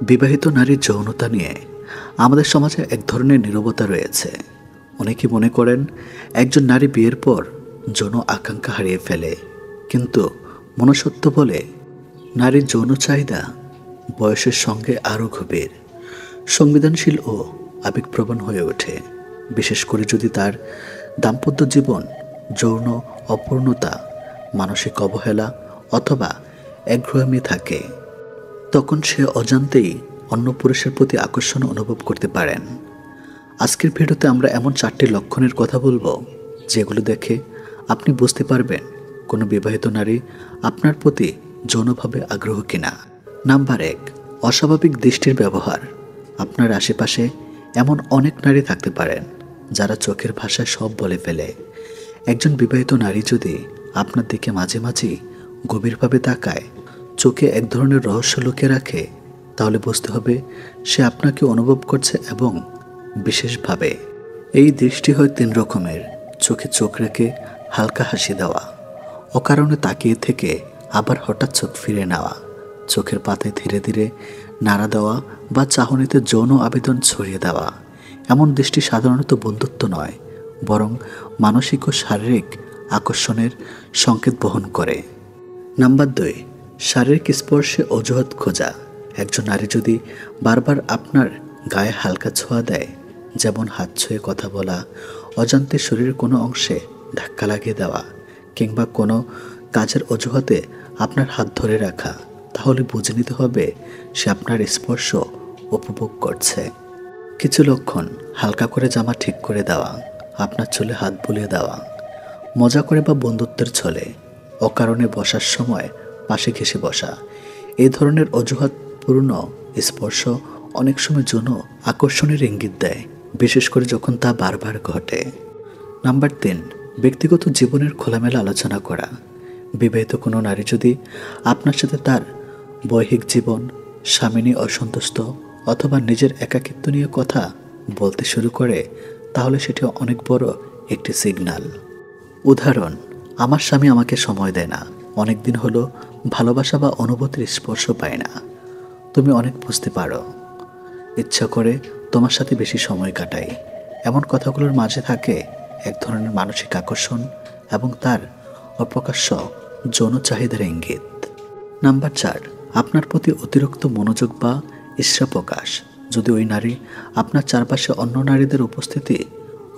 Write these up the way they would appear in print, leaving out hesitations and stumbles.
বিবাহিত নারীর যৌনতা নিয়ে আমাদের সমাজে এক ধরনের নীরবতা রয়েছে। অনেকে মনে করেন একজন নারী বিয়ের পর যৌন আকাঙ্ক্ষা হারিয়ে ফেলে, কিন্তু মনুষ্যত্ব বলে নারীর যৌন চাহিদা বয়সের সঙ্গে আরও গভীর, সংবেদনশীল ও আবেগপ্রবণ হয়ে ওঠে। বিশেষ করে যদি তার দাম্পত্য জীবন যৌন অপূর্ণতা, মানসিক অবহেলা অথবা একঘেয়েমি থাকে, তখন সে অজান্তেই অন্য পুরুষের প্রতি আকর্ষণ অনুভব করতে পারেন। আজকের ভিডিওতে আমরা এমন 4টি লক্ষণের কথা বলবো, যেগুলো দেখে আপনি বুঝতে পারবেন কোনো বিবাহিত নারী আপনার প্রতি যৌনভাবে আগ্রহ কিনা। নাম্বার 1, অস্বাভাবিক দৃষ্টির ব্যবহার। আপনার আশেপাশে এমন অনেক নারী থাকতে পারেন যারা চোখের ভাষায় সব বলে ফেলে। একজন বিবাহিত নারী যদি আপনার দিকে মাঝে মাঝে গভীরভাবে তাকায়, চোখে এক ধরনের রহস্য লুকিয়ে রাখে, তাহলে বুঝতে হবে সে আপনাকে অনুভব করছে এবং বিশেষভাবে। এই দৃষ্টি হয় 3 রকমের: চোখে চোখ রেখে হালকা হাসি দেওয়া, অকারণে তাকিয়ে থেকে আবার হঠাৎ চোখ ফিরে নেওয়া, চোখের পাতায় ধীরে ধীরে নাড়া দেওয়া বা চাহনিতে যৌন আবেদন ছড়িয়ে দেওয়া। এমন দৃষ্টি সাধারণত বন্ধুত্ব নয়, বরং মানসিক ও শারীরিক আকর্ষণের সংকেত বহন করে। নাম্বার 2, শারীরিক স্পর্শে অজুহাত খোঁজা। একজন নারী যদি বারবার আপনার গায়ে হালকা ছোঁয়া দেয়, যেমন হাত ছুঁয়ে কথা বলা, অজান্তে শরীরের কোনো অংশে ধাক্কা লাগিয়ে দেওয়া কিংবা কোনো কাজের অজুহাতে আপনার হাত ধরে রাখা, তাহলে বুঝে নিতে হবে সে আপনার স্পর্শ উপভোগ করছে। কিছু লক্ষণ: হালকা করে জামা ঠিক করে দেওয়া, আপনার চুলে হাত বুলিয়ে দেওয়া, মজা করে বা বন্ধুত্বের ছলে অকারণে বসার সময় পাশে ঘেঁষে বসা। এই ধরনের অজুহাতপূর্ণ স্পর্শ অনেক সময় যৌন আকর্ষণের ইঙ্গিত দেয়, বিশেষ করে যখন তা বারবার ঘটে। নাম্বার 3, ব্যক্তিগত জীবনের খোলামেলা আলোচনা করা। বিবাহিত কোনো নারী যদি আপনার সাথে তার বৈবাহিক জীবন, স্বামী নিয়ে অসন্তুষ্ট অথবা নিজের একাকিত্ব নিয়ে কথা বলতে শুরু করে, তাহলে সেটি অনেক বড় একটি সিগন্যাল। উদাহরণ: আমার স্বামী আমাকে সময় দেয় না, অনেক দিন হলো ভালোবাসা বা অনুভূতির স্পর্শ পায় না, তুমি অনেক বুঝতে পারো, ইচ্ছা করে তোমার সাথে বেশি সময় কাটাই। এমন কথাগুলোর মাঝে থাকে এক ধরনের মানসিক আকর্ষণ এবং তার অপ্রকাশ্য যৌন চাহিদার ইঙ্গিত। নাম্বার 4, আপনার প্রতি অতিরিক্ত মনোযোগ বা ঈর্ষা প্রকাশ। যদি ওই নারী আপনার চারপাশে অন্য নারীদের উপস্থিতি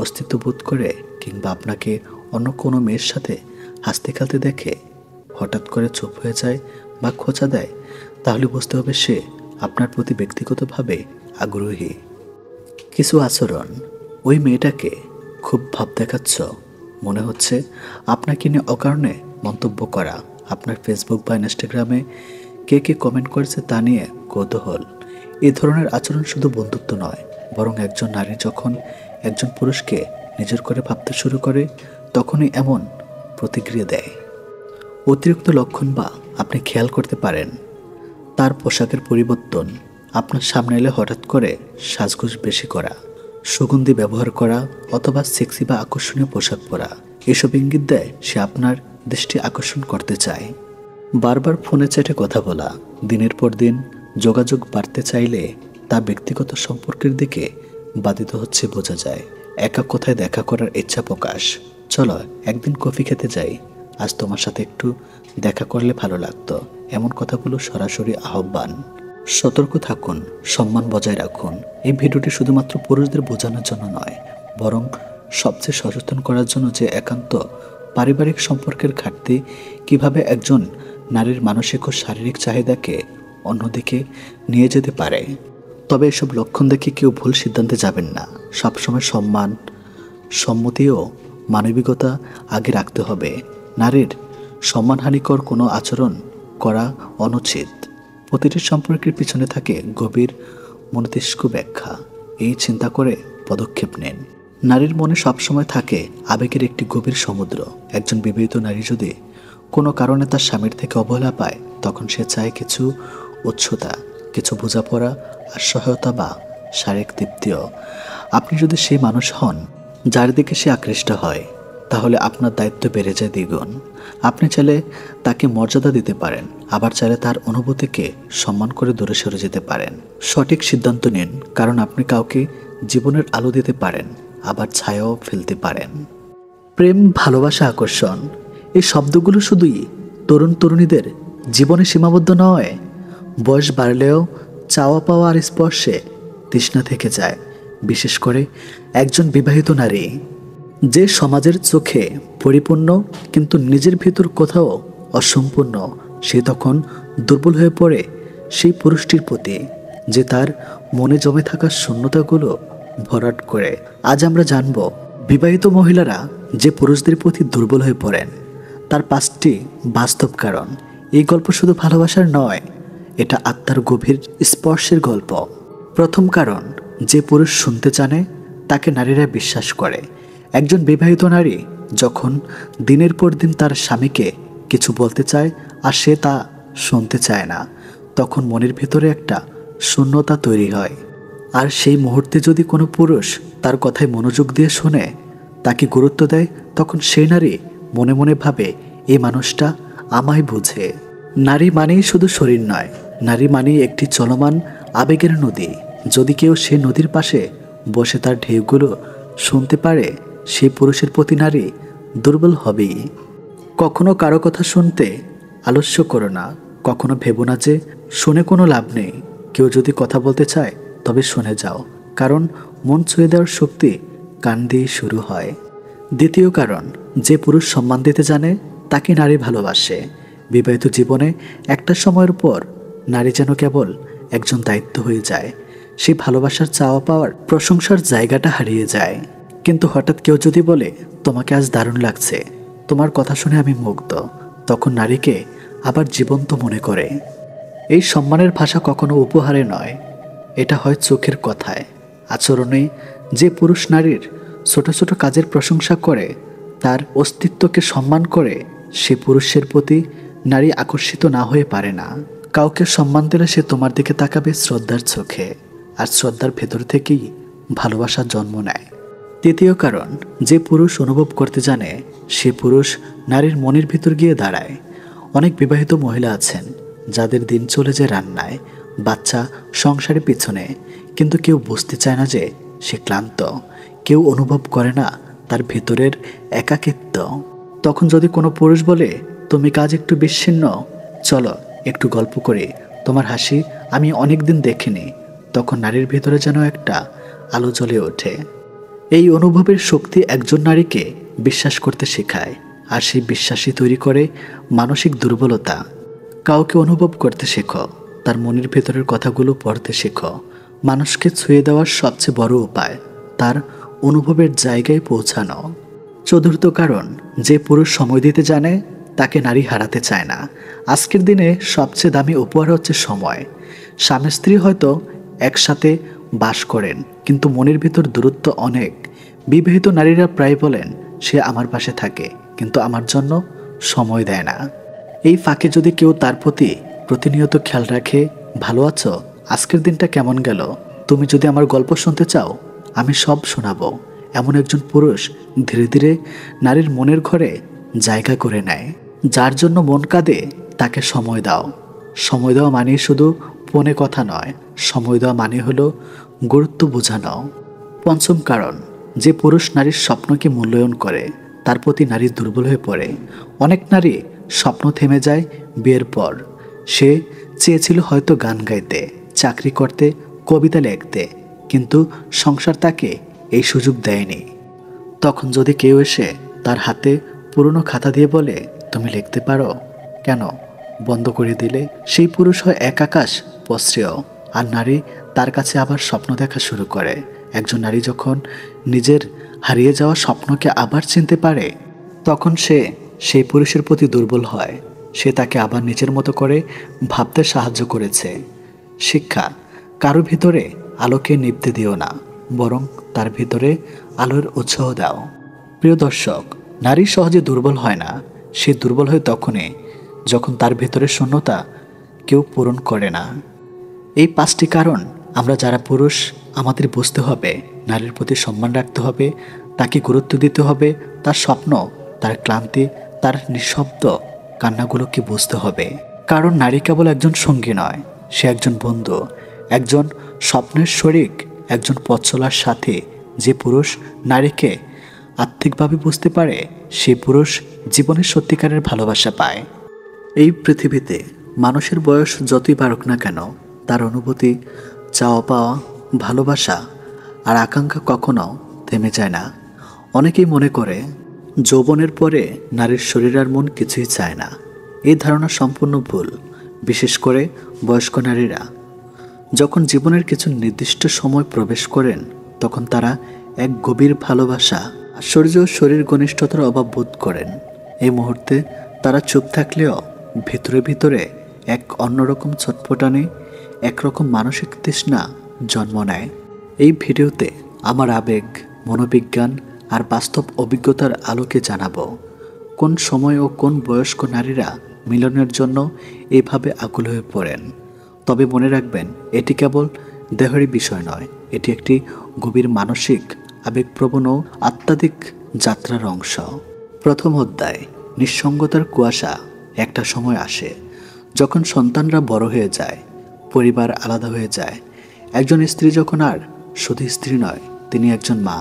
অস্তিত্ব বোধ করে কিংবা আপনাকে অন্য কোনো মেয়ের সাথে হাসতে খেলতে দেখে হঠাৎ করে চুপ হয়ে যায় বা খোঁচা দেয়, তাহলে বুঝতে হবে সে আপনার প্রতি ব্যক্তিগতভাবে আগ্রহী। কিছু আচরণ: ওই মেয়েটাকে খুব ভাব দেখাচ্ছ, মনে হচ্ছে আপনাকে নিয়ে অকারণে মন্তব্য করা, আপনার ফেসবুক বা ইনস্টাগ্রামে কে কে কমেন্ট করেছে তা নিয়ে কৌতূহল। এই ধরনের আচরণ শুধু বন্ধুত্ব নয়, বরং একজন নারী যখন একজন পুরুষকে নিজের করে ভাবতে শুরু করে, তখনই এমন প্রতিক্রিয়া দেয়। অতিরিক্ত লক্ষণ: বা আপনি খেয়াল করতে পারেন তার পোশাকের পরিবর্তন, আপনার সামনে এলে হঠাৎ করে সাজগোজ বেশি করা, সুগন্ধি ব্যবহার করা অথবা সেক্সি বা আকর্ষণীয় পোশাক পরা। এসব ইঙ্গিত দেয় সে আপনার দৃষ্টি আকর্ষণ করতে চায়। বারবার ফোনে চ্যাটে কথা বলা, দিনের পর দিন যোগাযোগ বাড়তে চাইলে তা ব্যক্তিগত সম্পর্কের দিকে বাধিত হচ্ছে বোঝা যায়। একা কোথায় দেখা করার ইচ্ছা প্রকাশ, চলো একদিন কফি খেতে যাই, আজ তোমার সাথে একটু দেখা করলে ভালো লাগতো, এমন কথাগুলো সরাসরি আহ্বান। সতর্ক থাকুন, সম্মান বজায় রাখুন। এই ভিডিওটি শুধুমাত্র পুরুষদের বোঝানোর জন্য নয়, বরং সবচেয়ে সচেতন করার জন্য যে একান্ত পারিবারিক সম্পর্কের ঘাটতি কিভাবে একজন নারীর মানসিক ও শারীরিক চাহিদাকে অন্যদিকে নিয়ে যেতে পারে। তবে এসব লক্ষণ দেখে কেউ ভুল সিদ্ধান্তে যাবেন না। সবসময় সম্মান, সম্মতি ও মানবিকতা আগে রাখতে হবে। নারীর সম্মানহানিকর কোনো আচরণ করা অনুচিত। প্রতিটি সম্পর্কের পিছনে থাকে গভীর মস্তিষ্ক ব্যাখ্যা। এই চিন্তা করে পদক্ষেপ নেন। নারীর মনে সবসময় থাকে আবেগের একটি গভীর সমুদ্র। একজন বিবাহিত নারী যদি কোনো কারণে তার স্বামীর থেকে অবহেলা পায়, তখন সে চায় কিছু উচ্চতা, কিছু বোঝাপড়া আর সহায়তা বা শারীরিক তৃপ্তিও। আপনি যদি সেই মানুষ হন যার দিকে সে আকৃষ্ট হয়, তাহলে আপনার দায়িত্ব বেড়ে যায় দ্বিগুণ। আপনি চাইলে তাকে মর্যাদা দিতে পারেন, আবার চাইলে তার অনুভূতিকে সম্মান করে দূরে সরে যেতে পারেন। সঠিক সিদ্ধান্ত নিন, কারণ আপনি কাউকে জীবনের আলো দিতে পারেন, আবার ছায়াও ফেলতে পারেন। প্রেম, ভালোবাসা, আকর্ষণ, এই শব্দগুলো শুধুই তরুণ তরুণীদের জীবনে সীমাবদ্ধ নয়। বয়স বাড়লেও চাওয়া পাওয়া আর স্পর্শে তৃষ্ণা থেকে যায়, বিশেষ করে একজন বিবাহিত নারী। যে সমাজের চোখে পরিপূর্ণ কিন্তু নিজের ভিতর কোথাও অসম্পূর্ণ, সে তখন দুর্বল হয়ে পড়ে সেই পুরুষটির প্রতি, যে তার মনে জমে থাকা শূন্যতাগুলো ভরাট করে। আজ আমরা জানব বিবাহিত মহিলারা যে পুরুষদের প্রতি দুর্বল হয়ে পড়েন, তার 5টি বাস্তব কারণ। এই গল্প শুধু ভালোবাসার নয়, এটা আত্মার গভীর স্পর্শের গল্প। প্রথম কারণ, যে পুরুষ শুনতে জানে তাকে নারীরা বিশ্বাস করে। একজন বিবাহিত নারী যখন দিনের পর দিন তার স্বামীকে কিছু বলতে চায় আর সে তা শুনতে চায় না, তখন মনের ভেতরে একটা শূন্যতা তৈরি হয়। আর সেই মুহূর্তে যদি কোনো পুরুষ তার কথায় মনোযোগ দিয়ে শোনে, তাকে গুরুত্ব দেয়, তখন সেই নারী মনে মনে ভাবে, এই মানুষটা আমায় বুঝে। নারী মানেই শুধু শরীর নয়, নারী মানেই একটি চলমান আবেগের নদী। যদি কেউ সেই নদীর পাশে বসে তার ঢেউগুলো শুনতে পারে, সেই পুরুষের প্রতি নারী দুর্বল হবেই। কখনো কারো কথা শুনতে আলস্য করো না, কখনো ভেবো না যে শুনে কোনো লাভ নেই। কেউ যদি কথা বলতে চায় তবে শুনে যাও, কারণ মন ছুঁয়ে দেওয়ার শক্তি কান দিয়েই শুরু হয়। দ্বিতীয় কারণ, যে পুরুষ সম্মান দিতে জানে তাকে নারী ভালোবাসে। বিবাহিত জীবনে একটা সময়ের পর নারী যেন কেবল একজন দায়িত্ব হয়ে যায়। সেই ভালোবাসার চাওয়া পাওয়ার প্রশংসার জায়গাটা হারিয়ে যায়। কিন্তু হঠাৎ কেউ যদি বলে, তোমাকে আজ দারুণ লাগছে, তোমার কথা শুনে আমি মুগ্ধ, তখন নারীকে আবার জীবন্ত মনে করে। এই সম্মানের ভাষা কখনো উপহারে নয়, এটা হয় চোখের কথায়, আচরণে। যে পুরুষ নারীর ছোট ছোট কাজের প্রশংসা করে, তার অস্তিত্বকে সম্মান করে, সে পুরুষের প্রতি নারী আকর্ষিত না হয়ে পারে না। কাউকে সম্মান দিলে সে তোমার দিকে তাকাবে শ্রদ্ধার চোখে, আর শ্রদ্ধার ভেতর থেকেই ভালোবাসার জন্ম নেয়। তৃতীয় কারণ, যে পুরুষ অনুভব করতে জানে, সে পুরুষ নারীর মনের ভিতর গিয়ে দাঁড়ায়। অনেক বিবাহিত মহিলা আছেন যাদের দিন চলে যায় রান্নায়, বাচ্চা, সংসারের পিছনে, কিন্তু কেউ বুঝতে চায় না যে সে ক্লান্ত। কেউ অনুভব করে না তার ভেতরের একাকিত্ব। তখন যদি কোনো পুরুষ বলে, তুমি কাজ একটু বিচ্ছিন্ন, চলো একটু গল্প করি, তোমার হাসি আমি অনেক দিন দেখিনি, তখন নারীর ভেতরে যেন একটা আলো জ্বলে ওঠে। এই অনুভবের শক্তি একজন নারীকে বিশ্বাস করতে শেখায়, আর সেই বিশ্বাসই তৈরি করে মানসিক দুর্বলতা। কাউকে অনুভব করতে শেখো, তার মনের ভেতরের কথাগুলো পড়তে শেখো। মানুষকে ছুঁয়ে দেওয়ার সবচেয়ে বড় উপায় তার অনুভবের জায়গায় পৌঁছানো। চতুর্থ কারণ, যে পুরুষ সময় দিতে জানে তাকে নারী হারাতে চায় না। আজকের দিনে সবচেয়ে দামি উপহার হচ্ছে সময়। স্বামী স্ত্রী হয়তো একসাথে বাস করেন, কিন্তু মনের ভিতর দূরত্ব অনেক। বিবাহিত নারীরা প্রায় বলেন, সে আমার পাশে থাকে কিন্তু আমার জন্য সময় দেয় না। এই ফাঁকে যদি কেউ তার প্রতি প্রতিনিয়ত খেয়াল রাখে, ভালো আছো, আজকের দিনটা কেমন গেল, তুমি যদি আমার গল্প শুনতে চাও আমি সব শোনাবো, এমন একজন পুরুষ ধীরে ধীরে নারীর মনের ঘরে জায়গা করে নেয়। যার জন্য মন কাঁদে তাকে সময় দাও। সময় দেওয়া মানে শুধু ফোনে কথা নয়, সময় দেওয়া মানে হলো গুরুত্ব বোঝানো। পঞ্চম কারণ, যে পুরুষ নারীর স্বপ্নকে মূল্যায়ন করে তার প্রতি নারী দুর্বল হয়ে পড়ে। অনেক নারী স্বপ্ন থেমে যায় বিয়ের পর। সে চেয়েছিল হয়তো গান গাইতে, চাকরি করতে, কবিতা লিখতে, কিন্তু সংসার তাকে এই সুযোগ দেয়নি। তখন যদি কেউ এসে তার হাতে পুরনো খাতা দিয়ে বলে, তুমি লিখতে পারো, কেন বন্ধ করে দিলে, সেই পুরুষ হয় এক আকাশ প্রশ্রয়, আর নারী তার কাছে আবার স্বপ্ন দেখা শুরু করে। একজন নারী যখন নিজের হারিয়ে যাওয়া স্বপ্নকে আবার চিনতে পারে, তখন সে সেই পুরুষের প্রতি দুর্বল হয়। সে তাকে আবার নিজের মতো করে ভাবতে সাহায্য করেছে। শিক্ষা, কারো ভিতরে আলোকে নিভতে দিও না, বরং তার ভিতরে আলোর উৎসাহ দাও। প্রিয় দর্শক, নারী সহজে দুর্বল হয় না, সে দুর্বল হয় তখনই যখন তার ভেতরে শূন্যতা কেউ পূরণ করে না। এই 5টি কারণ আমরা যারা পুরুষ আমাদের বুঝতে হবে, নারীর প্রতি সম্মান রাখতে হবে, তাকে গুরুত্ব দিতে হবে, তার স্বপ্ন, তার ক্লান্তি, তার নিঃশব্দ কান্নাগুলোকে বুঝতে হবে। কারণ নারী কেবল একজন সঙ্গী নয়, সে একজন বন্ধু, একজন স্বপ্নের শরিক, একজন পথ চলার সাথী। যে পুরুষ নারীকে আত্মিকভাবে বুঝতে পারে, সেই পুরুষ জীবনের সত্যিকারের ভালোবাসা পায়। এই পৃথিবীতে মানুষের বয়স যতই বাড়ুক না কেন, তার অনুভূতি, চাওয়া পাওয়া, ভালোবাসা আর আকাঙ্ক্ষা কখনো থেমে যায় না। অনেকেই মনে করে যৌবনের পরে নারীর শরীর আর মন কিছুই চায় না। এই ধারণা সম্পূর্ণ ভুল। বিশেষ করে বয়স্ক নারীরা যখন জীবনের কিছু নির্দিষ্ট সময় প্রবেশ করেন, তখন তারা এক গভীর ভালোবাসা, আশ্চর্য শরীর ঘনিষ্ঠতার অভাব বোধ করেন। এই মুহূর্তে তারা চুপ থাকলেও ভিতরে ভিতরে এক অন্যরকম ছটফটানি, একরকম মানসিক তৃষ্ণা জন্ম নেয়। এই ভিডিওতে আমার আবেগ, মনোবিজ্ঞান আর বাস্তব অভিজ্ঞতার আলোকে জানাবো কোন সময় ও কোন বয়স্ক নারীরা মিলনের জন্য এভাবে আকুল হয়ে পড়েন। তবে মনে রাখবেন, এটি কেবল দেহেরই বিষয় নয়, এটি একটি গভীর মানসিক, আবেগপ্রবণ ও আত্মাধিক যাত্রার অংশ। প্রথম অধ্যায়, নিঃসঙ্গতার কুয়াশা। একটা সময় আসে যখন সন্তানরা বড় হয়ে যায়, পরিবার আলাদা হয়ে যায়। একজন স্ত্রী যখন আর শুধু স্ত্রী নয়, তিনি একজন মা,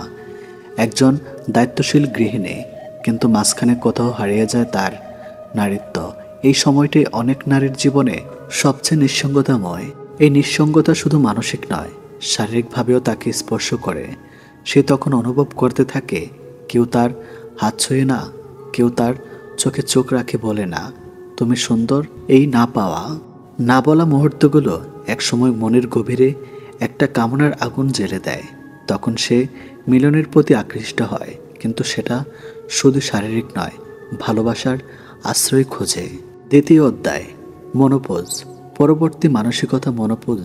একজন দায়িত্বশীল গৃহিণী। কিন্তু মাঝখানে কোথাও হারিয়ে যায় তার নারীত্ব। এই সময়টি অনেক নারীর জীবনে সবচেয়ে নিঃসঙ্গতাময়। এই নিঃসঙ্গতা শুধু মানসিক নয়, শারীরিকভাবেও তাকে স্পর্শ করে। সে তখন অনুভব করতে থাকে, কেউ তার হাত ছুঁয়ে না, কেউ তার চোখে চোখ রাখে বলে না তুমি সুন্দর। এই না পাওয়া, না বলা মুহূর্তগুলো একসময় মনের গভীরে একটা কামনার আগুন জ্বেলে দেয়। তখন সে মিলনের প্রতি আকৃষ্ট হয়, কিন্তু সেটা শুধু শারীরিক নয়, ভালোবাসার আশ্রয় খোঁজে। দ্বিতীয় অধ্যায়, মনোপোজ। পরবর্তী মানসিকতা মনোপোজ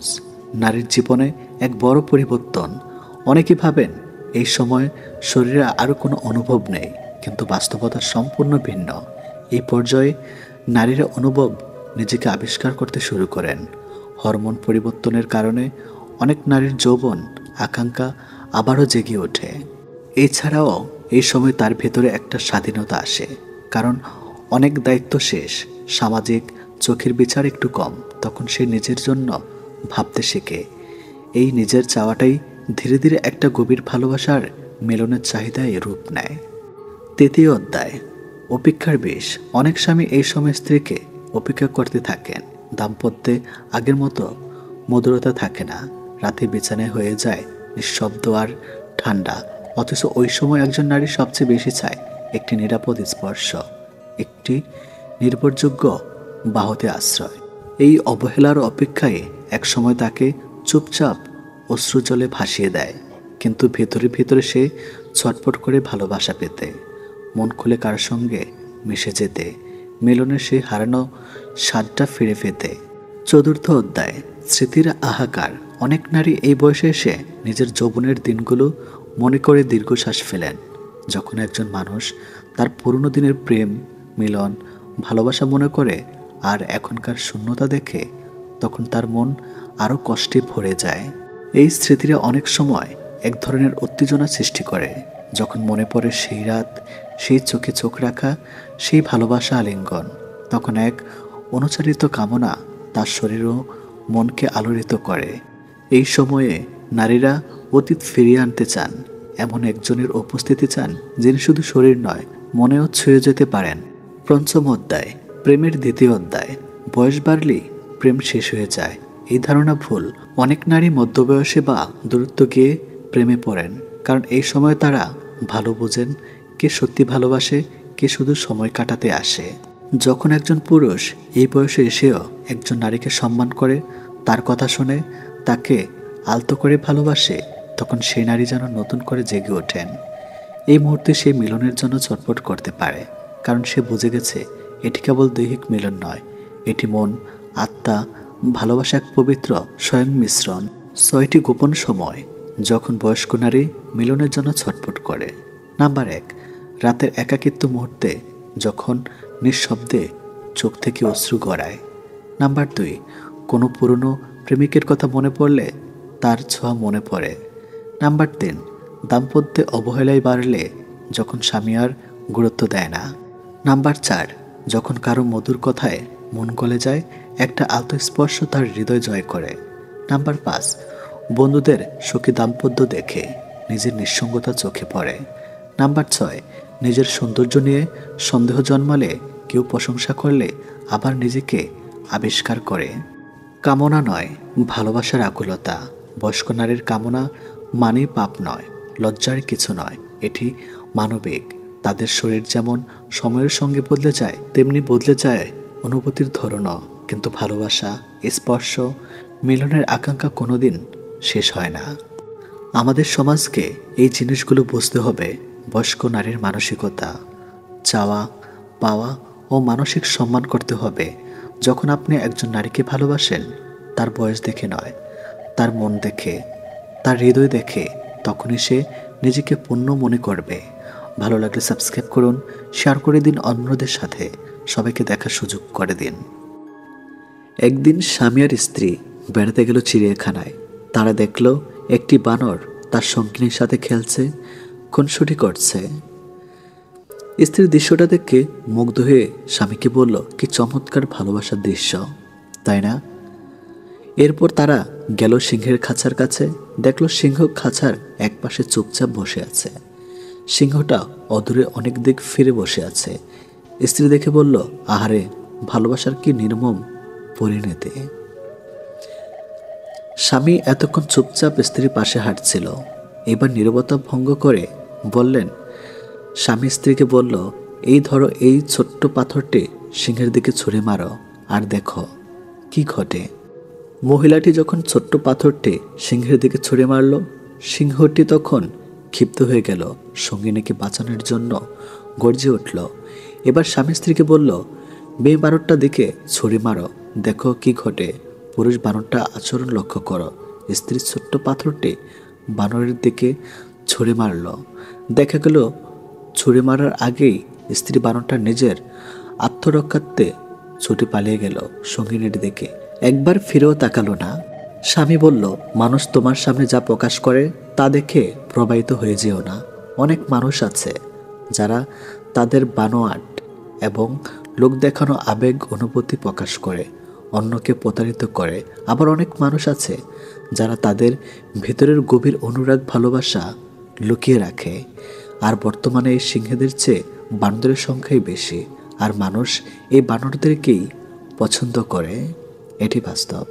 নারীর জীবনে এক বড় পরিবর্তন। অনেকে ভাবেন এই সময় শরীরে আরও কোনো অনুভব নেই, কিন্তু বাস্তবতা সম্পূর্ণ ভিন্ন। এই পর্যায়ে নারীরা অনুভব, নিজেকে আবিষ্কার করতে শুরু করেন। হরমোন পরিবর্তনের কারণে অনেক নারীর যৌবন, আকাঙ্ক্ষা আবারও জেগে ওঠে। এছাড়াও এই সময় তার ভেতরে একটা স্বাধীনতা আসে, কারণ অনেক দায়িত্ব শেষ, সামাজিক চোখের বিচার একটু কম। তখন সে নিজের জন্য ভাবতে শেখে। এই নিজের চাওয়াটাই ধীরে ধীরে একটা গভীর ভালোবাসার মিলনের চাহিদায় রূপ নেয়। তৃতীয় অধ্যায়, অপেক্ষার বিষ। অনেক স্বামী এই সময় স্ত্রীকে অপেক্ষা করতে থাকেন। দাম্পত্যে আগের মতো মধুরতা থাকে না, রাতে বিছানায় হয়ে যায় নিঃশব্দ আর ঠান্ডা। অথচ ওই সময় একজন নারী সবচেয়ে বেশি চায় একটি নিরাপদ স্পর্শ, একটি নির্ভরযোগ্য বাহুতে আশ্রয়। এই অবহেলার অপেক্ষায় একসময় তাকে চুপচাপ অশ্রুজলে ভাসিয়ে দেয়, কিন্তু ভেতরে ভেতরে সে ছটফট করে ভালোবাসা পেতে, মন খুলে কার সঙ্গে মিশে যেতে, মিলনের সেই হারানো স্বাদটা ফিরে পেতে। চতুর্থ অধ্যায়, স্মৃতির হাহাকার। অনেক নারী এই বয়সে এসে নিজের যৌবনের দিনগুলো মনে করে দীর্ঘশ্বাস ফেলেন। যখন একজন মানুষ তার পুরনো দিনের প্রেম, মিলন, ভালোবাসা মনে করে আর এখনকার শূন্যতা দেখে, তখন তার মন আরও কষ্টে ভরে যায়। এই স্মৃতিরা অনেক সময় এক ধরনের উত্তেজনা সৃষ্টি করে। যখন মনে পড়ে সেই রাত, সেই চোখে চোখ রাখা, সেই ভালোবাসা আলিঙ্গন, তখন এক অনুচারিত কামনা তার শরীর ও মনকে আলোড়িত করে। এই সময়ে নারীরা অতীত ফিরিয়ে আনতে চান, এমন একজনের উপস্থিতি চান যিনি শুধু শরীর নয়, মনেও ছুঁয়ে যেতে পারেন। পঞ্চম অধ্যায়, প্রেমের দ্বিতীয় অধ্যায়। বয়স বাড়লেই প্রেম শেষ হয়ে যায়, এই ধারণা ভুল। অনেক নারী মধ্যবয়সে বা দূরত্ব গিয়ে প্রেমে পড়েন, কারণ এই সময় তারা ভালো বোঝেন কে সত্যি ভালোবাসে, কে শুধু সময় কাটাতে আসে। যখন একজন পুরুষ এই বয়সে এসেও একজন নারীকে সম্মান করে, তার কথা শুনে, তাকে আলতো করে ভালোবাসে, তখন সেই নারী যেন নতুন করে জেগে ওঠেন। এই মুহূর্তে সে মিলনের জন্য ছটফট করতে পারে, কারণ সে বুঝে গেছে এটি কেবল দৈহিক মিলন নয়, এটি মন, আত্মা, ভালোবাসা এক পবিত্র স্বয়ং মিশ্রণ। 6টি গোপন সময় যখন বয়স্ক নারী মিলনের জন্য ছটফট করে। নাম্বার 1, রাতের একাকিত্ব মুহূর্তে যখন নিঃশব্দে চোখ থেকে অশ্রু গড়ায়। নাম্বার 2, কোনো পুরনো প্রেমিকের কথা মনে পড়লে তার ছোঁয়া মনে পড়ে। নাম্বার 3, দাম্পত্যে অবহেলায় বাড়লে যখন স্বামী আর গুরুত্ব দেয় না। নাম্বার 4, যখন কারো মধুর কথায় মন গলে যায়, একটা আলতো স্পর্শ তার হৃদয় জয় করে। নাম্বার 5, বন্ধুদের সুখী দাম্পত্য দেখে নিজের নিঃসঙ্গতা চোখে পড়ে। নাম্বার 6, নিজের সৌন্দর্য নিয়ে সন্দেহ জন্মালে কেউ প্রশংসা করলে আবার নিজেকে আবিষ্কার করে। কামনা নয়, ভালোবাসার আকুলতা। বয়স্ক নারীর কামনা মানেই পাপ নয়, লজ্জার কিছু নয়, এটি মানবিক। তাদের শরীর যেমন সময়ের সঙ্গে বদলে যায়, তেমনি বদলে যায় অনুভূতির ধরনও। কিন্তু ভালোবাসা, স্পর্শ, মিলনের আকাঙ্ক্ষা কোনোদিন শেষ হয় না। আমাদের সমাজকে এই জিনিসগুলো বুঝতে হবে। বয়স্ক নারীর মানসিকতা, চাওয়া পাওয়া ও মানসিক সম্মান করতে হবে। যখন আপনি একজন নারীকে ভালোবাসেন, তার বয়স দেখে নয়, তার মন দেখে, তার হৃদয় দেখে, তখনই সে নিজেকে পূর্ণ মনে করবে। ভালো লাগলে সাবস্ক্রাইব করুন, শেয়ার করে দিন অন্যদের সাথে, সবাইকে দেখার সুযোগ করে দিন। একদিন স্বামী আর স্ত্রী বেড়াতে গেল চিড়িয়াখানায়। তারা দেখল একটি বানর তার সঙ্গিনীর সাথে খেলছে, খুনসুটি করছে। স্ত্রীর দৃশ্যটা দেখে মুগ্ধ হয়ে স্বামীকে বলল, কি চমৎকার ভালোবাসার দৃশ্য, তাই না? এরপর তারা গেল সিংহের খাঁচার কাছে। দেখল সিংহ খাঁচার এক পাশে চুপচাপ বসে আছে। সিংহটা অদূরে অনেক দিক ফিরে বসে আছে। স্ত্রী দেখে বলল, আহারে, ভালোবাসার কি নির্মম পরিণতি। স্বামী এতক্ষণ চুপচাপ স্ত্রীর পাশে হাঁটছিল। এবার নীরবতা ভঙ্গ করে বললেন, স্বামী স্ত্রীকে বলল, এই ধরো এই ছোট্ট পাথরটি সিংহের দিকে ছুঁড়ে মারো, আর দেখো কি ঘটে। মহিলাটি যখন ছোট্ট পাথরটি সিংহের দিকে ছুঁড়ে মারল, সিংহটি তখন ক্ষিপ্ত হয়ে গেল, সঙ্গিনীকে বাঁচানোর জন্য গর্জে উঠল। এবার স্বামী স্ত্রীকে বলল, মেয়ে বানরটা দিকে ছুঁড়ে মারো, দেখো কি ঘটে। পুরুষ বানরটা আচরণ লক্ষ্য করো। স্ত্রী ছোট্ট পাথরটি বানরের দিকে ছুঁড়ে মারল। দেখা গেল ছুঁড়ে মারার আগেই স্ত্রী বানরটা নিজের আত্মরক্ষার্থে ছুটে পালিয়ে গেল সঙ্গিনীর দিকে। একবার ফিরেও তাকালো না। স্বামী বলল, মানুষ তোমার সামনে যা প্রকাশ করে তা দেখে প্রবাহিত হয়ে যেও না। অনেক মানুষ আছে যারা তাদের বানোয়াট এবং লোক দেখানো আবেগ অনুভূতি প্রকাশ করে, অন্যকে প্রতারিত করে। আবার অনেক মানুষ আছে যারা তাদের ভেতরের গভীর অনুরাগ ভালোবাসা লুকিয়ে রাখে। আর বর্তমানে এই সিংহদের চেয়ে বানরের সংখ্যাই বেশি, আর মানুষ এই বানরদেরকেই পছন্দ করে। এটি বাস্তব।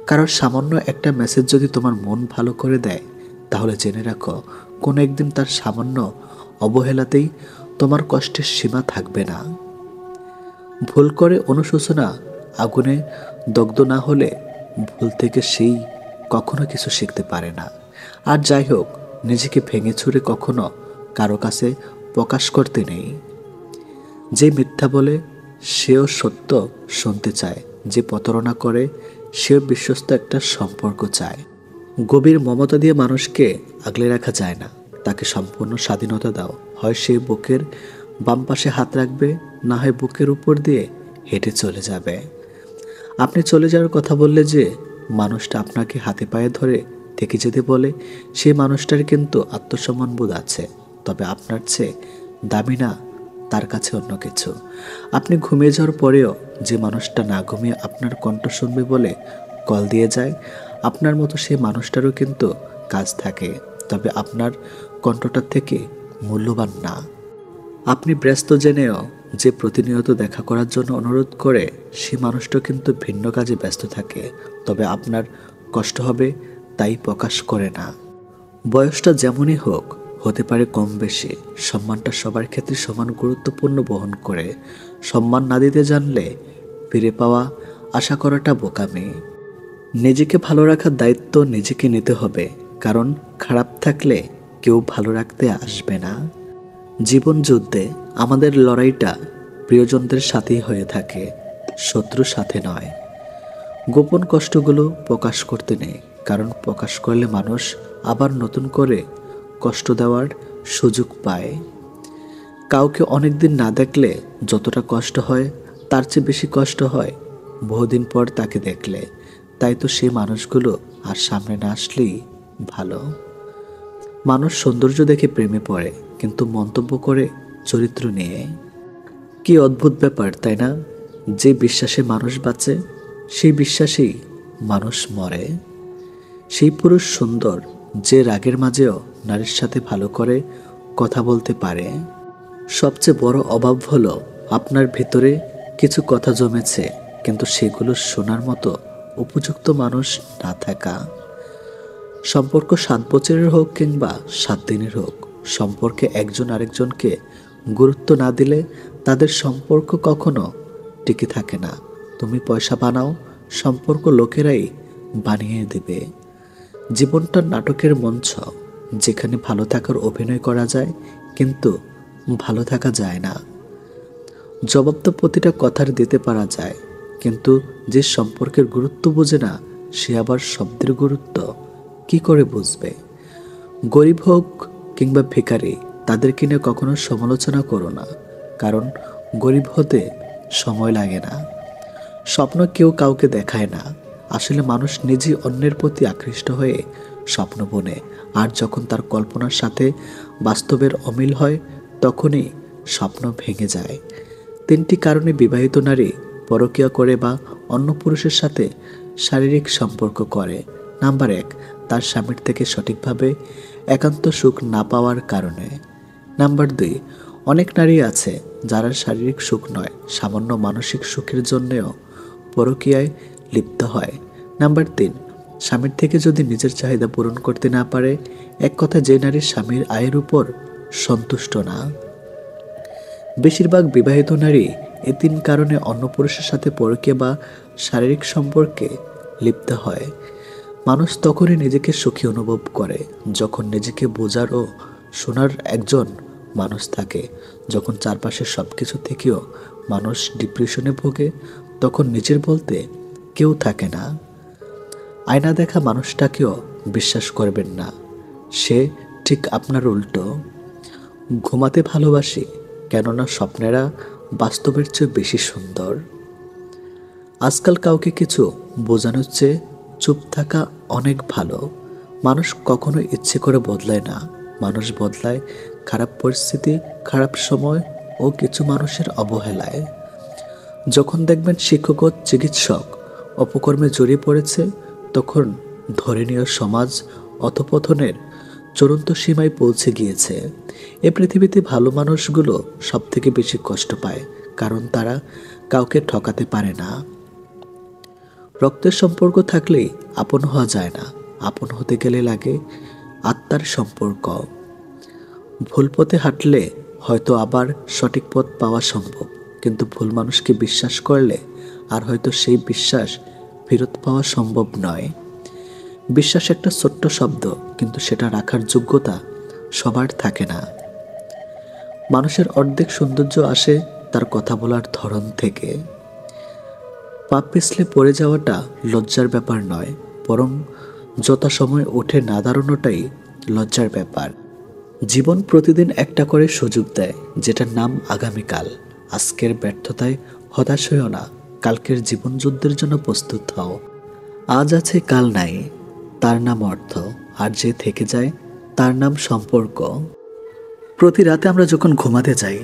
কারণ সামান্য একটা মেসেজ যদি তোমার মন ভালো করে দেয়, তাহলে জেনে রাখো কোনো একদিন তার সামান্য অবহেলাতেই তোমার কষ্টের সীমা থাকবে না। ভুল করে অনুশোচনা আগুনে দগ্ধ না হলে ভুল থেকে সেই কখনো কিছু শিখতে পারে না। আর যাই হোক, নিজেকে ভেঙে ছুঁড়ে কখনো কারো কাছে প্রকাশ করতে নেই। যে মিথ্যা বলে সেও সত্য শুনতে চায়, যে প্রতারণা করে সেও বিশ্বস্ত একটা সম্পর্ক চায়। গভীর মমতা দিয়ে মানুষকে আগলে রাখা যায় না, তাকে সম্পূর্ণ স্বাধীনতা দাও। হয় সে বুকের বাম পাশে হাত রাখবে, না হয় বুকের উপর দিয়ে হেঁটে চলে যাবে। আপনি চলে যাওয়ার কথা বললে যে মানুষটা আপনাকে হাতে পায়ে ধরে থেকে যেতে বলে, সেই মানুষটার কিন্তু আত্মসম্মানবোধ আছে, তবে আপনার চেয়ে দামি না তার কাছে অন্য কিছু। আপনি ঘুমিয়ে যাওয়ার পরেও যে মানুষটা না ঘুমিয়ে আপনার কণ্ঠ শুনবে বলে কল দিয়ে যায়, আপনার মতো সেই মানুষটারও কিন্তু কাজ থাকে, তবে আপনার কণ্ঠটার থেকে মূল্যবান না। আপনি ব্যস্ত জেনেও যে প্রতিনিয়ত দেখা করার জন্য অনুরোধ করে, সেই মানুষটা কিন্তু ভিন্ন কাজে ব্যস্ত থাকে, তবে আপনার কষ্ট হবে তাই প্রকাশ করে না। বয়সটা যেমনই হোক, হতে পারে কম বেশি, সম্মানটা সবার ক্ষেত্রে সমান গুরুত্বপূর্ণ বহন করে। সম্মান না দিতে জানলে ফিরে পাওয়া আশা করাটা বোকামি। নিজেকে ভালো রাখার দায়িত্ব নিজেকে নিতে হবে, কারণ খারাপ থাকলে কেউ ভালো রাখতে আসবে না। জীবন যুদ্ধে আমাদের লড়াইটা প্রিয়জনদের সাথেই হয়ে থাকে, শত্রুর সাথে নয়। গোপন কষ্টগুলো প্রকাশ করতে নেই, কারণ প্রকাশ করলে মানুষ আবার নতুন করে কষ্ট দেওয়ার সুযোগ পায়। কাউকে অনেকদিন না দেখলে যতটা কষ্ট হয়, তার চেয়ে বেশি কষ্ট হয় বহুদিন পর তাকে দেখলে। তাই তো সেই মানুষগুলো আর সামনে না আসলেই ভালো। মানুষ সৌন্দর্য দেখে প্রেমে পড়ে, কিন্তু মন্তব্য করে চরিত্র নিয়ে। কি অদ্ভুত ব্যাপার, তাই না? যে বিশ্বাসে মানুষ বাঁচে, সেই বিশ্বাসেই মানুষ মরে। সেই পুরুষ সুন্দর যে রাগের মাঝেও নারীর সাথে ভালো করে কথা বলতে পারে। সবচেয়ে বড় অভাব হলো আপনার ভিতরে কিছু কথা জমেছে, কিন্তু সেগুলো শোনার মতো উপযুক্ত মানুষ না থাকা। সম্পর্ক 7 বছরের হোক কিংবা 7 দিনের হোক, সম্পর্কে একজন আরেকজনকে গুরুত্ব না দিলে তাদের সম্পর্ক কখনো টিকে থাকে না। তুমি পয়সা বানাও, সম্পর্ক লোকেরাই বানিয়ে দেবে। জীবনটা নাটকের মঞ্চ, যেখানে ভালো থাকার অভিনয় করা যায়, কিন্তু ভালো থাকা যায় না। জবাব তো প্রতিটা কথার দিতে পারা যায়, কিন্তু যে সম্পর্কের গুরুত্ব বোঝে না, সে আবার শব্দের গুরুত্ব কি করে বুঝবে? গরিব হোক কিংবা ভিখারি, তাদেরকে নিয়ে কখনো সমালোচনা করো না, কারণ গরিব হতে সময় লাগে না। স্বপ্ন কেউ কাউকে দেখায় না, আসলে মানুষ নিজেই অন্যের প্রতি আকৃষ্ট হয়ে স্বপ্ন বোনে, আর যখন তার কল্পনার সাথে বাস্তবের অমিল হয়, তখনই স্বপ্ন ভেঙে যায়। 3টি কারণে বিবাহিত নারী পরকীয়া করে বা অন্য পুরুষের সাথে শারীরিক সম্পর্ক করে। নাম্বার 1, তার স্বামীর থেকে সঠিকভাবে একান্ত সুখ না পাওয়ার কারণে। নাম্বার 2, অনেক নারী আছে যারা শারীরিক সুখ নয়, সামান্য মানসিক সুখের জন্যেও পরকীয়ায় লিপ্ত হয়। নাম্বার 3, স্বামীর থেকে যদি নিজের চাহিদা পূরণ করতে না পারে। এক কথা, যে নারী স্বামীর আয়ের উপর সন্তুষ্ট না। বেশিরভাগ বিবাহিত নারী এই 3 কারণে অন্য পুরুষের সাথে পরকীয়া বা শারীরিক সম্পর্কে লিপ্ত হয়। মানুষ তখনই নিজেকে সুখী অনুভব করে যখন নিজেকে বোঝার ও শোনার একজন মানুষ থাকে। যখন চারপাশের সব কিছু থেকেও মানুষ ডিপ্রেশনে ভোগে, তখন নিজের বলতে কেউ থাকে না। আয়না দেখা মানুষটাকেও বিশ্বাস করবেন না, সে ঠিক আপনার উল্টো। ঘুমাতে ভালোবাসি, কেননা স্বপ্নেরা বাস্তবের চেয়ে বেশি সুন্দর। আজকাল কাউকে কিছু বোঝানোর চেয়ে চুপ থাকা অনেক ভালো। মানুষ কখনো ইচ্ছে করে বদলায় না, মানুষ বদলায় খারাপ পরিস্থিতি, খারাপ সময় ও কিছু মানুষের অবহেলায়। যখন দেখবেন শিক্ষক ও চিকিৎসক অপকর্মে জড়িয়ে পড়েছে, তখন ধরে নিয়ে সমাজ অধঃপতনের চূড়ান্ত সীমায় পৌঁছে গিয়েছে। এ পৃথিবীতে ভালো মানুষগুলো সব থেকে বেশি কষ্ট পায়, কারণ তারা কাউকে ঠকাতে পারে না। রক্তের সম্পর্ক থাকলেই আপন হওয়া যায় না, আপন হতে গেলে লাগে আত্মার সম্পর্ক। ভুল পথে হাঁটলে হয়তো আবার সঠিক পথ পাওয়া সম্ভব, কিন্তু ভুল মানুষকে বিশ্বাস করলে আর হয়তো সেই বিশ্বাস ফেরত পাওয়া সম্ভব নয়। বিশ্বাস একটা ছোট্ট শব্দ, কিন্তু সেটা রাখার যোগ্যতা সবার থাকে না। মানুষের অর্ধেক সৌন্দর্য আসে তার কথা বলার ধরন থেকে। পা পিছলে পড়ে যাওয়াটা লজ্জার ব্যাপার নয়, বরং যথাসময়ে উঠে না দাঁড়ানোটাই লজ্জার ব্যাপার। জীবন প্রতিদিন একটা করে সুযোগ দেয়, যেটার নাম আগামীকাল। আজকের ব্যর্থতায় হতাশ হইও না, কালকের জীবন যুদ্ধের জন্য প্রস্তুত হও। আজ আছে কাল নাই, তার নাম অর্থ, আর যে থেকে যায় তার নাম সম্পর্ক। প্রতি রাতে আমরা যখন ঘুমাতে যাই,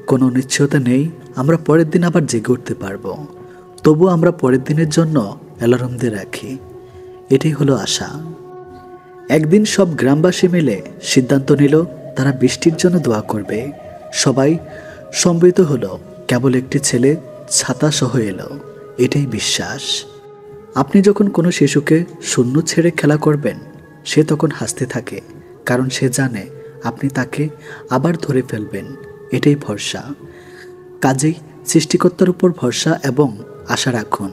কোনো নিশ্চয়তা নেই আমরা পরের দিন আবার জেগে উঠতে পারবো। তবু আমরা পরের দিনের জন্য অ্যালার্ম দিয়ে রাখি, এটাই হলো আশা। একদিন সব গ্রামবাসী মিলে সিদ্ধান্ত নিল তারা বৃষ্টির জন্য দোয়া করবে। সবাই সম্মিলিত হলো, কেবল একটি ছেলে ছাতা সহ এলো। এটাই বিশ্বাস। আপনি যখন কোনো শিশুকে শূন্য ছেড়ে খেলা করবেন, সে তখন হাসতে থাকে, কারণ সে জানে আপনি তাকে আবার ধরে ফেলবেন। এটাই ভরসা। কাজেই সৃষ্টিকর্তার উপর ভরসা এবং আশা রাখুন।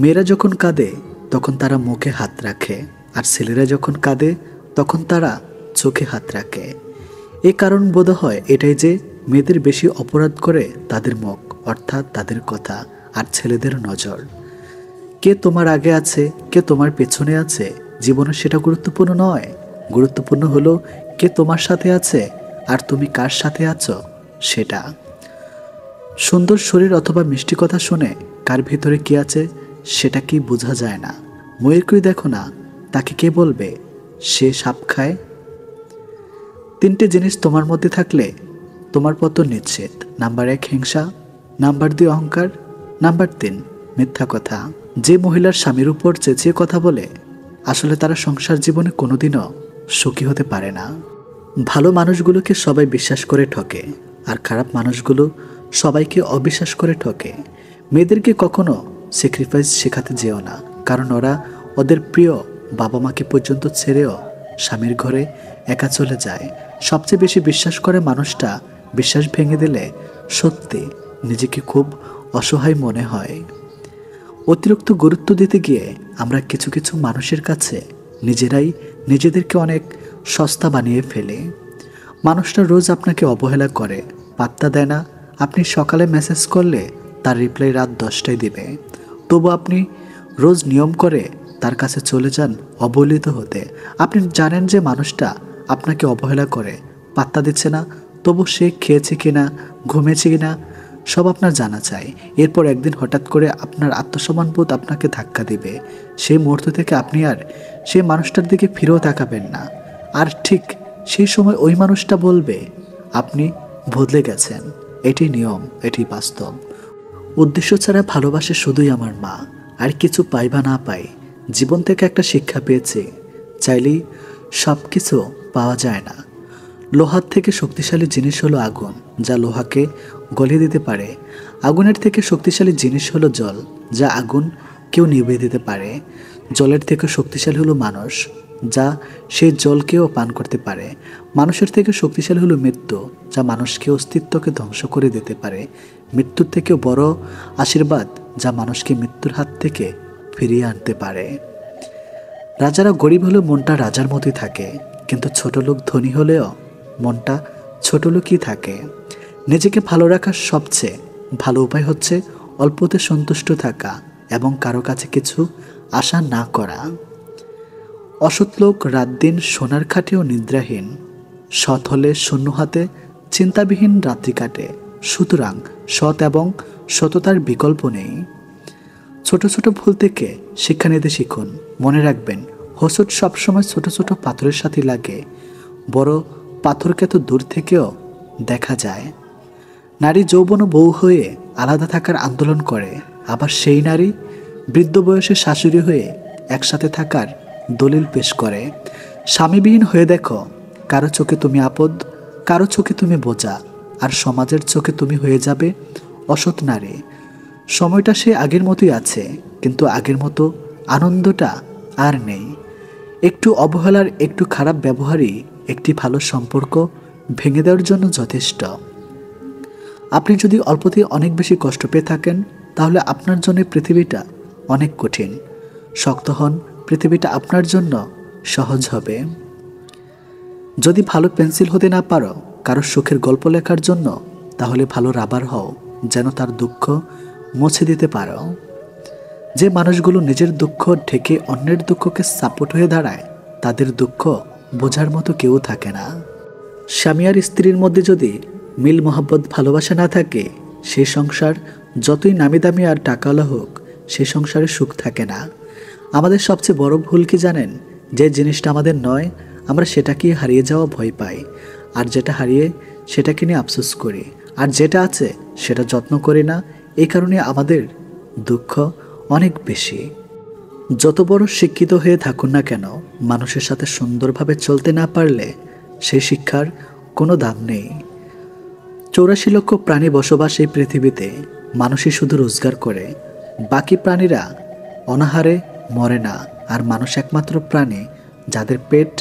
মেয়েরা যখন কাঁদে তখন তারা মুখে হাত রাখে, আর ছেলেরা যখন কাঁদে তখন তারা চোখে হাত রাখে। এই কারণ বোধ হয় এটাই যে মেয়েদের বেশি অপরাধ করে তাদের মুখ, অর্থাৎ তাদের কথা, আর ছেলেদের নজর। কে তোমার আগে আছে, কে তোমার পেছনে আছে, জীবনে সেটা গুরুত্বপূর্ণ নয়। গুরুত্বপূর্ণ হলো কে তোমার সাথে আছে আর তুমি কার সাথে আছো সেটা। সুন্দর শরীর অথবা মিষ্টি কথা শুনে কার ভিতরে কি আছে সেটা কি বোঝা যায় না। ময়ূরকে দেখো না, তাকে কে বলবে সে সাপ খায়? তিনটে জিনিস তোমার মধ্যে থাকলে তোমার পতন নিশ্চিত। নাম্বার 1 হিংসা, নাম্বার 2 অহংকার, নাম্বার 3 মিথ্যা কথা। যে মহিলার স্বামীর উপর চেঁচিয়ে কথা বলে আসলে তারা সংসার জীবনে কোনোদিনও সুখী হতে পারে না। ভালো মানুষগুলোকে সবাই বিশ্বাস করে ঠকে, আর খারাপ মানুষগুলো সবাইকে অবিশ্বাস করে ঠকে। মেয়েদেরকে কখনো স্যাক্রিফাইস শেখাতে যেও না, কারণ ওরা ওদের প্রিয় বাবা মাকে পর্যন্ত ছেড়েও স্বামীর ঘরে একা চলে যায়। সবচেয়ে বেশি বিশ্বাস করে মানুষটা বিশ্বাস ভেঙে দিলে সত্যি নিজেকে খুব অসহায় মনে হয়। অতিরিক্ত গুরুত্ব দিতে গিয়ে আমরা কিছু কিছু মানুষের কাছে নিজেরাই নিজেদেরকে অনেক সস্তা বানিয়ে ফেলি। মানুষটা রোজ আপনাকে অবহেলা করে, পাত্তা দেয় না। আপনি সকালে মেসেজ করলে তার রিপ্লাই রাত 10টায় দিবে, তবু আপনি রোজ নিয়ম করে তার কাছে চলে যান অবহেলিত হতে। আপনি জানেন যে মানুষটা আপনাকে অবহেলা করে, পাত্তা দিচ্ছে না, তবু সে খেয়েছে কিনা, ঘুমেছে কিনা সব আপনার জানা চাই। এরপর একদিন হঠাৎ করে আপনার আত্মসম্মানবোধ আপনাকে ধাক্কা দিবে। সেই মুহূর্ত থেকে আপনি আর সেই মানুষটার দিকে ফিরেও তাকাবেন না। আর ঠিক সেই সময় ওই মানুষটা বলবে আপনি বদলে গেছেন। এটি নিয়ম, এটি বাস্তব। উদ্দেশ্য ছাড়া ভালোবাসে শুধুই আমার মা। আর কিছু পাই বা না পাই, জীবন থেকে একটা শিক্ষা পেয়েছে, চাইলেই সব কিছু পাওয়া যায় না। লোহার থেকে শক্তিশালী জিনিস হলো আগুন, যা লোহাকে গলিয়ে দিতে পারে। আগুনের থেকে শক্তিশালী জিনিস হলো জল, যা আগুন কেউ নিভিয়ে দিতে পারে। জলের থেকে শক্তিশালী হলো মানুষ, যা সেই জলকেও পান করতে পারে। মানুষের থেকে শক্তিশালী হলো মৃত্যু, যা মানুষকে অস্তিত্বকে ধ্বংস করে দিতে পারে। মৃত্যুর থেকেও বড় আশীর্বাদ, যা মানুষকে মৃত্যুর হাত থেকে ফিরিয়ে আনতে পারে। রাজারা গরিব হলেও মনটা রাজার মতোই থাকে, কিন্তু ছোট লোক ধনী হলেও মনটা ছোট লোকই থাকে। নিজেকে ভালো রাখার সবচেয়ে ভালো উপায় হচ্ছে অল্পতে সন্তুষ্ট থাকা এবং কারো কাছে কিছু আশা না করা। অসৎ লোক রাত দিন সোনার খাটেও নিদ্রাহীন, সৎ হলে শূন্য হাতে চিন্তাবিহীন রাত্রি কাটে। সুতরাং সৎ এবং সততার বিকল্প নেই। ছোট ছোট ভুল থেকে শিক্ষা নিতে শিখুন। মনে রাখবেন, হোঁচট সবসময় ছোট ছোট পাথরের সাথে লাগে, বড় পাথরকে তো দূর থেকেও দেখা যায়। নারী যৌবন ও বউ হয়ে আলাদা থাকার আন্দোলন করে, আবার সেই নারী বৃদ্ধ বয়সে শাশুড়ি হয়ে একসাথে থাকার দলিল পেশ করে। স্বামীবিহীন হয়ে দেখো, কারো চোখে তুমি আপদ, কারো চোখে তুমি বোঝা, আর সমাজের চোখে তুমি হয়ে যাবে অসৎ নারী। সময়টা সে আগের মতোই আছে, কিন্তু আগের মতো আনন্দটা আর নেই। একটু অবহেলার, একটু খারাপ ব্যবহারই একটি ভালো সম্পর্ক ভেঙে দেওয়ার জন্য যথেষ্ট। আপনি যদি অল্পতেই অনেক বেশি কষ্ট পেয়ে থাকেন, তাহলে আপনার জন্য পৃথিবীটা অনেক কঠিন। শক্ত হন, পৃথিবীটা আপনার জন্য সহজ হবে। যদি ভালো পেন্সিল হতে না পারো কারো সুখের গল্প লেখার জন্য, তাহলে ভালো রাবার হও, যেন তার দুঃখ মুছে দিতে পারো। যে মানুষগুলো নিজের দুঃখ ঢেকে অন্যের দুঃখকে সাপোর্ট হয়ে দাঁড়ায়, তাদের দুঃখ বোঝার মতো কেউ থাকে না। স্বামী আর স্ত্রীর মধ্যে যদি মিল মহব্বত ভালোবাসা না থাকে, সেই সংসার যতই নামি দামি আর টাকাওয়ালা হোক, সেই সংসারে সুখ থাকে না। আমাদের সবচেয়ে বড় ভুল কি জানেন? যে জিনিসটা আমাদের নয়, আমরা সেটাকে হারিয়ে যাওয়া ভয় পাই, আর যেটা হারিয়ে সেটাকে নিয়ে আফসোস করি, আর যেটা আছে সেটা যত্ন করি না। এই কারণে আমাদের দুঃখ অনেক বেশি। যত বড় শিক্ষিত হয়ে থাকুন না কেন, মানুষের সাথে সুন্দরভাবে চলতে না পারলে সেই শিক্ষার কোনো দাম নেই। 84 লক্ষ প্রাণী বসবাস এই পৃথিবীতে। মানুষই শুধু রোজগার করে, বাকি প্রাণীরা অনাহারে মরে না। আর মানুষ একমাত্র প্রাণী যাদের পেট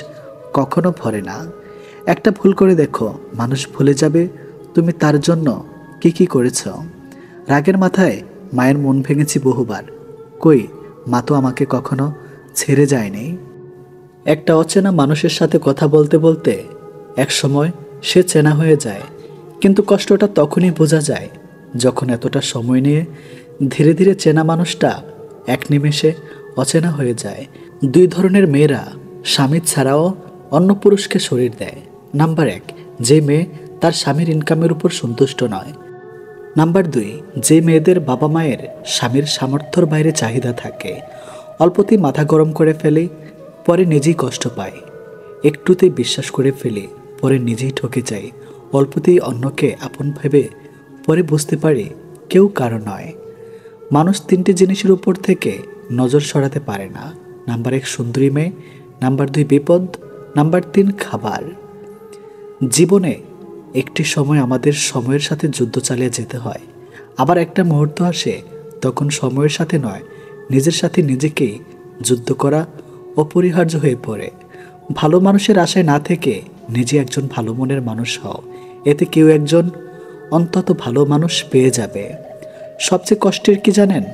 কখনো ভরে না। একটা ভুল করে দেখো, মানুষ ভুলে যাবে তুমি তার জন্য কি কি করেছ। রাগের মাথায় মায়ের মন ভেঙেছি বহুবার, কই মা তো আমাকে কখনো ছেড়ে যায়নি। একটা অচেনা মানুষের সাথে কথা বলতে বলতে এক সময় সে চেনা হয়ে যায়, কিন্তু কষ্টটা তখনই বোঝা যায় যখন এতটা সময় নিয়ে ধীরে ধীরে চেনা মানুষটা এক নিমেষে অচেনা হয়ে যায়। 2 ধরনের মেয়েরা স্বামী ছাড়াও অন্য পুরুষকে শরীর দেয়। নাম্বার 1, যে মেয়ে তার স্বামীর ইনকামের উপর সন্তুষ্ট নয়। নাম্বার 2, যে মেয়েদের বাবা মায়ের স্বামীর সামর্থ্যর বাইরে চাহিদা থাকে, অল্পতেই মাথা গরম করে ফেলে, পরে নিজেই কষ্ট পায়। একটুতেই বিশ্বাস করে ফেলে, পরে নিজেই ঠকে যাই। অল্পতেই অন্যকে আপন ভেবে পরে বুঝতে পারি কেউ কারো নয়। মানুষ তিনটে জিনিসের উপর থেকে নজর সরাতে পারে না। নাম্বার 1 সুন্দরী মেয়ে, নাম্বার 2 বিপদ, নাম্বার 3 খাবার। জীবনে একটি সময় আমাদের সময়ের সাথে যুদ্ধ চালিয়ে যেতে হয়। আবার একটা মুহূর্ত আসে তখন সময়ের সাথে নয়, নিজের সাথে নিজেকেই যুদ্ধ করা অপরিহার্য হয়ে পড়ে। ভালো মানুষের আশায় না থেকে নিজে একজন ভালো মনের মানুষ হও, এতে কেউ একজন অন্তত ভালো মানুষ পেয়ে যাবে। সবচেয়ে কষ্টের কি জানেন?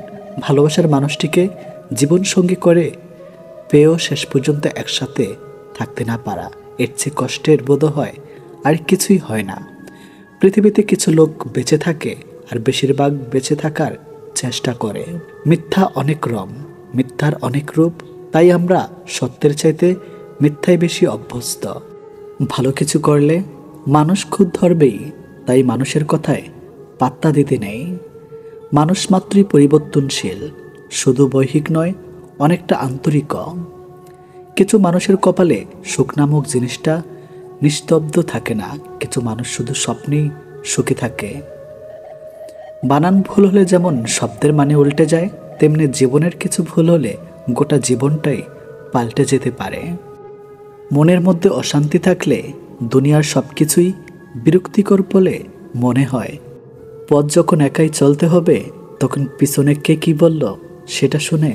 ভালোবাসার মানুষটিকে জীবনসঙ্গী করে পেয়েও শেষ পর্যন্ত একসাথে থাকতে না পারা। এর চেয়ে কষ্টের বোধ হয় আর কিছুই হয় না। পৃথিবীতে কিছু লোক বেঁচে থাকে আর বেশিরভাগ বেঁচে থাকার চেষ্টা করে। মিথ্যা অনেক রং, মিথ্যার অনেক রূপ, তাই আমরা সত্যের চাইতে মিথ্যায় বেশি অভ্যস্ত। ভালো কিছু করলে মানুষ খুদ ধরবেই, তাই মানুষের কথায় পাত্তা দিতে নেই। মানুষ মাত্রই পরিবর্তনশীল, শুধু বৈহিক নয়, অনেকটা আন্তরিক। কিছু মানুষের কপালে সুখ নামক জিনিসটা নিস্তব্ধ থাকে না, কিছু মানুষ শুধু স্বপ্নেই সুখী থাকে। বানান ভুল হলে যেমন শব্দের মানে উল্টে যায়, তেমনি জীবনের কিছু ভুল হলে গোটা জীবনটাই পাল্টে যেতে পারে। মনের মধ্যে অশান্তি থাকলে দুনিয়ার সব কিছুই বিরক্তিকর বলে মনে হয়। পথ যখন একাই চলতে হবে তখন পিছনে কে কী বলল সেটা শুনে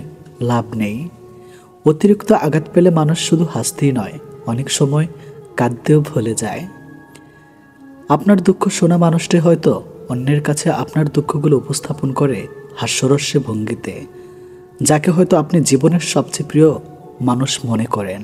লাভ নেই। অতিরিক্ত আঘাত পেলে মানুষ শুধু হাসতেই নয়, অনেক সময় কাঁদতেও ভুলে যায়। আপনার দুঃখ শোনা মানুষটি হয়তো অন্যের কাছে আপনার দুঃখগুলো উপস্থাপন করে হাস্যরস্যে ভঙ্গিতে, যাকে হয়তো আপনি জীবনের সবচেয়ে প্রিয় মানুষ মনে করেন।